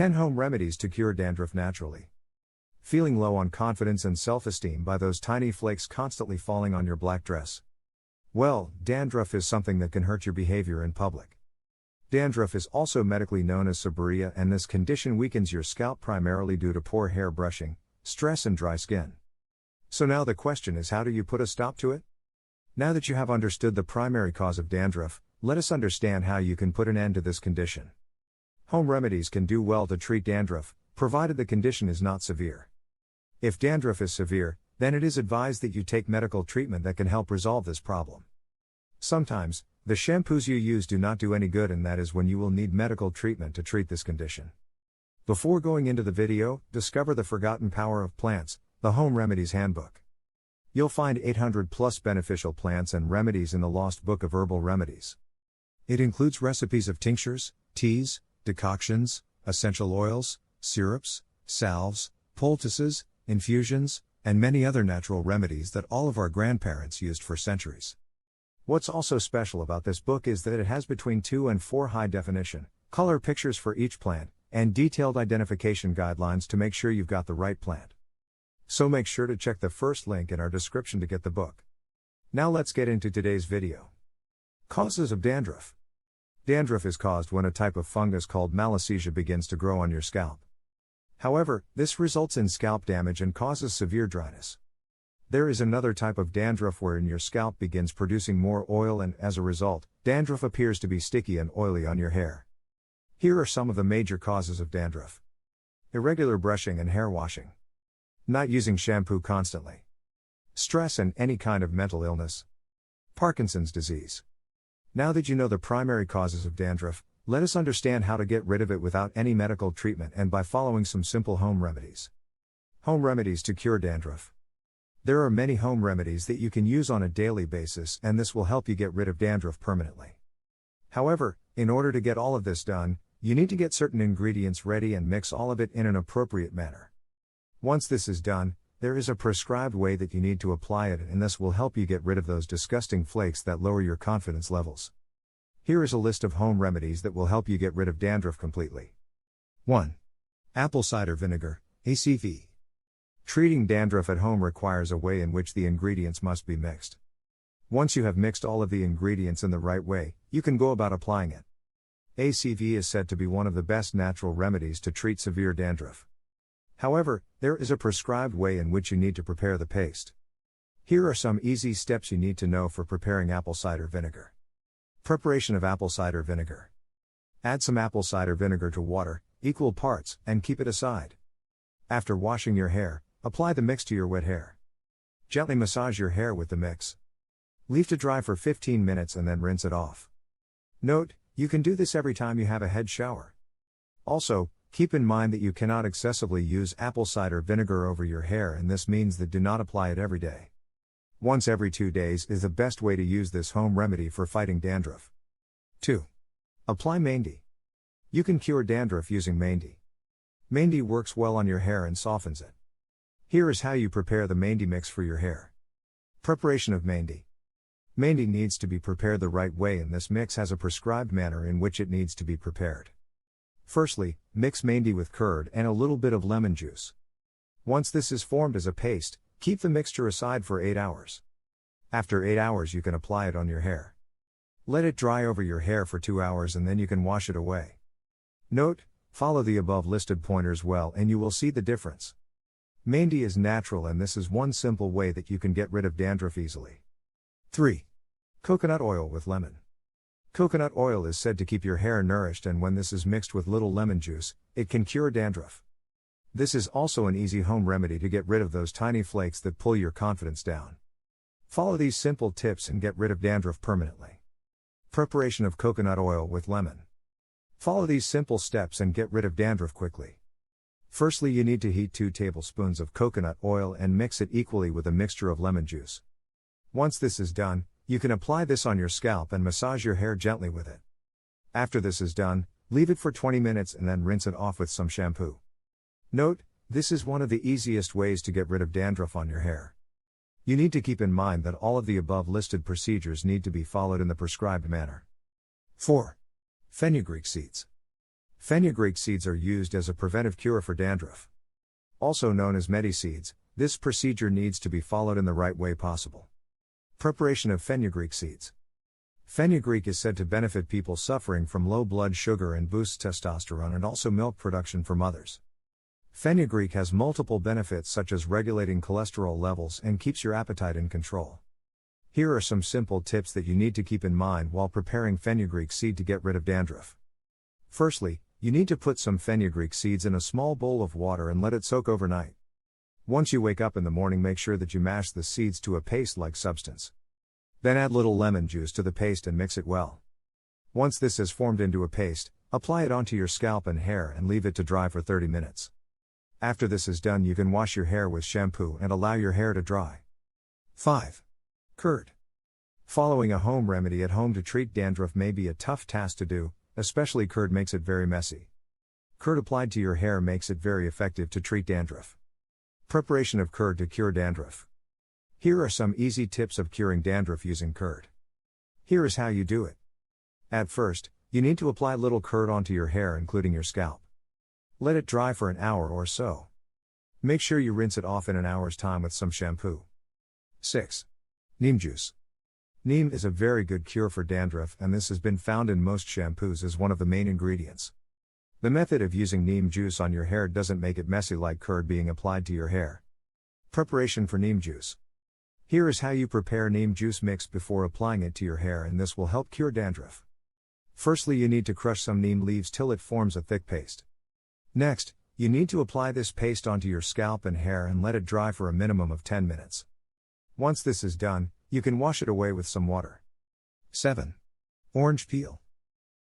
10 Home Remedies to Cure Dandruff Naturally. Feeling low on confidence and self-esteem by those tiny flakes constantly falling on your black dress? Well, dandruff is something that can hurt your behavior in public. Dandruff is also medically known as seborrhea, and this condition weakens your scalp primarily due to poor hair brushing, stress and dry skin. So now the question is, how do you put a stop to it? Now that you have understood the primary cause of dandruff, let us understand how you can put an end to this condition. Home remedies can do well to treat dandruff, provided the condition is not severe. If dandruff is severe, then it is advised that you take medical treatment that can help resolve this problem. Sometimes, the shampoos you use do not do any good, and that is when you will need medical treatment to treat this condition. Before going into the video, discover the forgotten power of plants, the Home Remedies Handbook. You'll find 800 plus beneficial plants and remedies in the lost book of herbal remedies. It includes recipes of tinctures, teas, decoctions, essential oils, syrups, salves, poultices, infusions, and many other natural remedies that all of our grandparents used for centuries. What's also special about this book is that it has between 2 and 4 high-definition, color pictures for each plant, and detailed identification guidelines to make sure you've got the right plant. So make sure to check the first link in our description to get the book. Now let's get into today's video. Causes of dandruff. Dandruff is caused when a type of fungus called malassezia begins to grow on your scalp. However, this results in scalp damage and causes severe dryness. There is another type of dandruff wherein your scalp begins producing more oil, and as a result, dandruff appears to be sticky and oily on your hair. Here are some of the major causes of dandruff. Irregular brushing and hair washing. Not using shampoo constantly. Stress and any kind of mental illness. Parkinson's disease. Now that you know the primary causes of dandruff, let us understand how to get rid of it without any medical treatment and by following some simple home remedies. Home remedies to cure dandruff. There are many home remedies that you can use on a daily basis, and this will help you get rid of dandruff permanently. However, in order to get all of this done, you need to get certain ingredients ready and mix all of it in an appropriate manner. Once this is done, there is a prescribed way that you need to apply it, and this will help you get rid of those disgusting flakes that lower your confidence levels. Here is a list of home remedies that will help you get rid of dandruff completely. 1. Apple cider vinegar, ACV. Treating dandruff at home requires a way in which the ingredients must be mixed. Once you have mixed all of the ingredients in the right way, you can go about applying it. ACV is said to be one of the best natural remedies to treat severe dandruff. However, there is a prescribed way in which you need to prepare the paste. Here are some easy steps you need to know for preparing apple cider vinegar. Preparation of apple cider vinegar. Add some apple cider vinegar to water, equal parts, and keep it aside. After washing your hair, apply the mix to your wet hair. Gently massage your hair with the mix. Leave to dry for 15 minutes and then rinse it off. Note, you can do this every time you have a head shower. Also, keep in mind that you cannot excessively use apple cider vinegar over your hair, and this means that do not apply it every day. Once every 2 days is the best way to use this home remedy for fighting dandruff. 2. Apply Mendi. You can cure dandruff using Mendi. Mendi works well on your hair and softens it. Here is how you prepare the Mendi mix for your hair. Preparation of Mendi. Mendi needs to be prepared the right way, and this mix has a prescribed manner in which it needs to be prepared. Firstly, mix Mendi with curd and a little bit of lemon juice. Once this is formed as a paste, keep the mixture aside for 8 hours. After 8 hours you can apply it on your hair. Let it dry over your hair for 2 hours and then you can wash it away. Note, follow the above listed pointers well and you will see the difference. Mendi is natural, and this is one simple way that you can get rid of dandruff easily. 3. Coconut oil with lemon. Coconut oil is said to keep your hair nourished, and when this is mixed with little lemon juice, it can cure dandruff. This is also an easy home remedy to get rid of those tiny flakes that pull your confidence down. Follow these simple tips and get rid of dandruff permanently. Preparation of coconut oil with lemon. Follow these simple steps and get rid of dandruff quickly. Firstly, you need to heat 2 tablespoons of coconut oil and mix it equally with a mixture of lemon juice. Once this is done, you can apply this on your scalp and massage your hair gently with it. After this is done, leave it for 20 minutes and then rinse it off with some shampoo. Note, this is one of the easiest ways to get rid of dandruff on your hair. You need to keep in mind that all of the above listed procedures need to be followed in the prescribed manner. 4. Fenugreek seeds. Fenugreek seeds are used as a preventive cure for dandruff. Also known as Remedies seeds, this procedure needs to be followed in the right way possible. Preparation of fenugreek seeds. Fenugreek is said to benefit people suffering from low blood sugar and boosts testosterone and also milk production for mothers. Fenugreek has multiple benefits such as regulating cholesterol levels and keeps your appetite in control. Here are some simple tips that you need to keep in mind while preparing fenugreek seed to get rid of dandruff. Firstly, you need to put some fenugreek seeds in a small bowl of water and let it soak overnight. Once you wake up in the morning, make sure that you mash the seeds to a paste-like substance. Then add little lemon juice to the paste and mix it well. Once this has formed into a paste, apply it onto your scalp and hair and leave it to dry for 30 minutes. After this is done, you can wash your hair with shampoo and allow your hair to dry. 5. Curd. Following a home remedy at home to treat dandruff may be a tough task to do, especially curd makes it very messy. Curd applied to your hair makes it very effective to treat dandruff. Preparation of curd to cure dandruff. Here are some easy tips of curing dandruff using curd. Here is how you do it. At first, you need to apply little curd onto your hair including your scalp. Let it dry for an hour or so. Make sure you rinse it off in an hour's time with some shampoo. 6. Neem juice. Neem is a very good cure for dandruff, and this has been found in most shampoos as one of the main ingredients. The method of using neem juice on your hair doesn't make it messy like curd being applied to your hair. Preparation for neem juice. Here is how you prepare neem juice mix before applying it to your hair, and this will help cure dandruff. Firstly, you need to crush some neem leaves till it forms a thick paste. Next, you need to apply this paste onto your scalp and hair and let it dry for a minimum of 10 minutes. Once this is done, you can wash it away with some water. 7. Orange peel.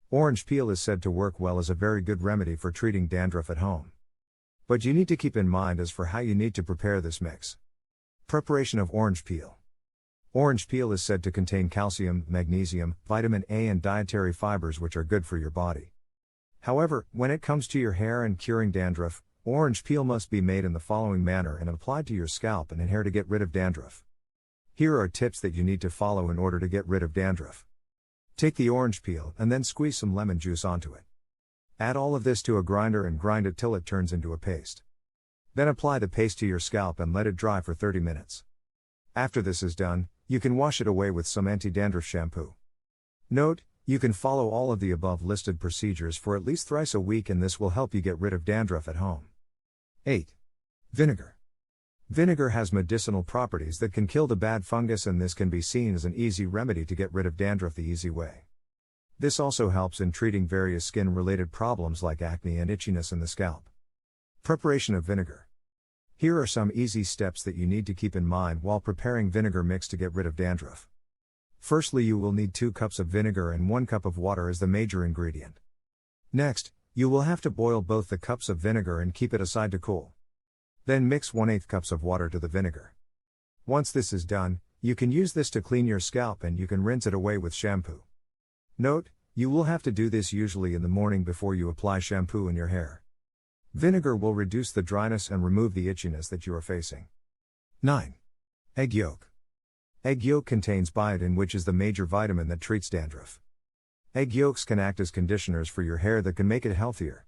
Orange peel is said to work well as a very good remedy for treating dandruff at home. But you need to keep in mind as for how you need to prepare this mix. Preparation of orange peel. Orange peel is said to contain calcium, magnesium, vitamin A and dietary fibers which are good for your body. However, when it comes to your hair and curing dandruff, orange peel must be made in the following manner and applied to your scalp and hair to get rid of dandruff. Here are tips that you need to follow in order to get rid of dandruff. Take the orange peel and then squeeze some lemon juice onto it. Add all of this to a grinder and grind it till it turns into a paste. Then apply the paste to your scalp and let it dry for 30 minutes. After this is done, you can wash it away with some anti-dandruff shampoo. Note, you can follow all of the above listed procedures for at least thrice a week, and this will help you get rid of dandruff at home. 8. Vinegar. Vinegar has medicinal properties that can kill the bad fungus, and this can be seen as an easy remedy to get rid of dandruff the easy way. This also helps in treating various skin-related problems like acne and itchiness in the scalp. Preparation of vinegar. Here are some easy steps that you need to keep in mind while preparing vinegar mix to get rid of dandruff. Firstly, you will need 2 cups of vinegar and 1 cup of water as the major ingredient. Next, you will have to boil both the cups of vinegar and keep it aside to cool. Then mix 1/8 cups of water to the vinegar. Once this is done, you can use this to clean your scalp and you can rinse it away with shampoo. Note, you will have to do this usually in the morning before you apply shampoo in your hair. Vinegar will reduce the dryness and remove the itchiness that you are facing. 9. Egg yolk. Egg yolk contains biotin, which is the major vitamin that treats dandruff. Egg yolks can act as conditioners for your hair that can make it healthier.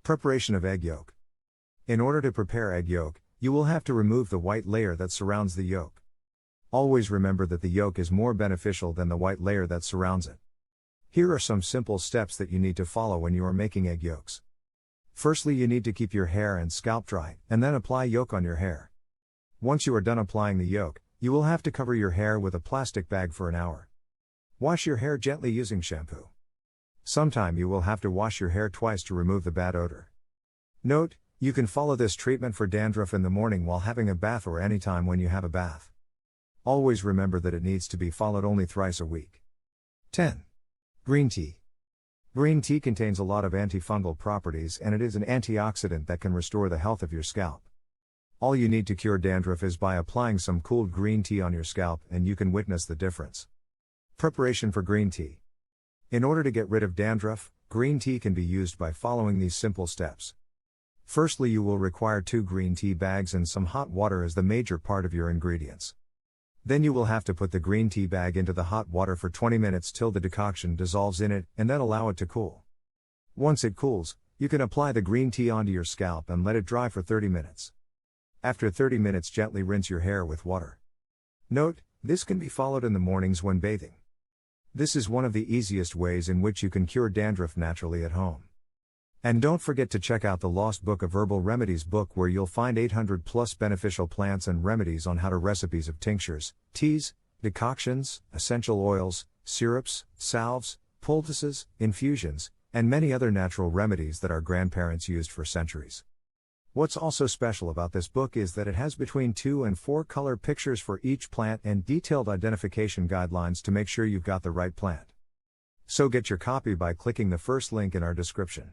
Preparation of egg yolk. In order to prepare egg yolk, you will have to remove the white layer that surrounds the yolk. Always remember that the yolk is more beneficial than the white layer that surrounds it. Here are some simple steps that you need to follow when you are making egg yolks. Firstly, you need to keep your hair and scalp dry, and then apply yolk on your hair. Once you are done applying the yolk, you will have to cover your hair with a plastic bag for an hour. Wash your hair gently using shampoo. Sometime you will have to wash your hair twice to remove the bad odor. Note, you can follow this treatment for dandruff in the morning while having a bath or anytime when you have a bath. Always remember that it needs to be followed only thrice a week. 10. Green tea. Green tea contains a lot of antifungal properties, and it is an antioxidant that can restore the health of your scalp. All you need to cure dandruff is by applying some cooled green tea on your scalp, and you can witness the difference. Preparation for green tea. In order to get rid of dandruff, green tea can be used by following these simple steps. Firstly, you will require 2 green tea bags and some hot water as the major part of your ingredients. Then you will have to put the green tea bag into the hot water for 20 minutes till the decoction dissolves in it, and then allow it to cool. Once it cools, you can apply the green tea onto your scalp and let it dry for 30 minutes. After 30 minutes, gently rinse your hair with water. Note, this can be followed in the mornings when bathing. This is one of the easiest ways in which you can cure dandruff naturally at home. And don't forget to check out the Lost Book of Herbal Remedies book, where you'll find 800 plus beneficial plants and remedies on how to recipes of tinctures, teas, decoctions, essential oils, syrups, salves, poultices, infusions, and many other natural remedies that our grandparents used for centuries. What's also special about this book is that it has between 2 and 4 color pictures for each plant and detailed identification guidelines to make sure you've got the right plant. So get your copy by clicking the first link in our description.